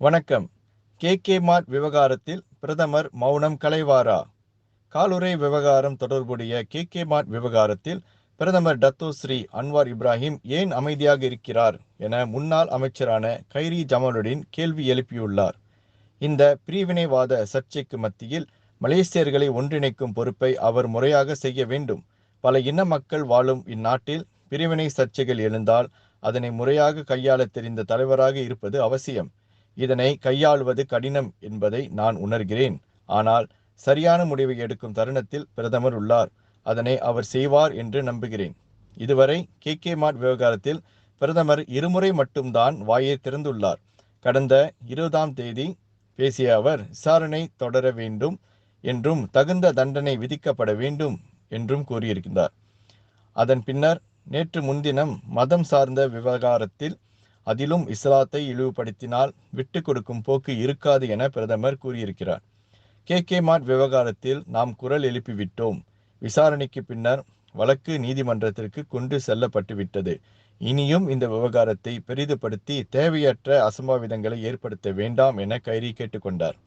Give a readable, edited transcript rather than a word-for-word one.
வணக்கம். கே மார்ட் விவகாரத்தில் பிரதமர் மௌனம் கலைவாரா? காலுறை விவகாரம் தொடர்புடைய கே மார்ட் விவகாரத்தில் பிரதமர் டத்தோஸ்ரீ அன்வார் இப்ராஹிம் ஏன் அமைதியாக இருக்கிறார் என முன்னாள் அமைச்சரான கைரி ஜமாலுடன் கேள்வி எழுப்பியுள்ளார். இந்த பிரிவினைவாத சர்ச்சைக்கு மத்தியில் மலேசியர்களை ஒன்றிணைக்கும் பொறுப்பை அவர் முறையாக செய்ய வேண்டும். பல இன மக்கள் வாழும் இந்நாட்டில் பிரிவினை சர்ச்சைகள் எழுந்தால் அதனை முறையாக கையாள தெரிந்த தலைவராக இருப்பது அவசியம். இதனை கையாளுவது கடினம் என்பதை நான் உணர்கிறேன். ஆனால் சரியான முடிவை எடுக்கும் தருணத்தில் பிரதமர் உள்ளார். அதனை அவர் செய்வார் என்று நம்புகிறேன். இதுவரை கே மார்ட் விவகாரத்தில் பிரதமர் இருமுறை மட்டும்தான் வாயை திறந்துள்ளார். கடந்த 20ஆம் தேதி பேசிய அவர் விசாரணை தொடர வேண்டும் என்றும் தகுந்த தண்டனை விதிக்கப்பட வேண்டும் என்றும் கூறியிருக்கிறார். அதன் பின்னர் நேற்று முன்தினம் மதம் சார்ந்த விவகாரத்தில் அதிலும் இஸ்லாத்தை இழிவுபடுத்தினால் விட்டு கொடுக்கும் போக்கு இருக்காது என பிரதமர் கூறியிருக்கிறார். கே மார்ட் விவகாரத்தில் நாம் குரல் எழுப்பிவிட்டோம். விசாரணைக்கு பின்னர் வழக்கு நீதிமன்றத்திற்கு கொண்டு செல்லப்பட்டுவிட்டது. இனியும் இந்த விவகாரத்தை பெரிதுபடுத்தி தேவையற்ற அசம்பாவிதங்களை ஏற்படுத்த வேண்டாம் என கைரி கேட்டுக்கொண்டார்.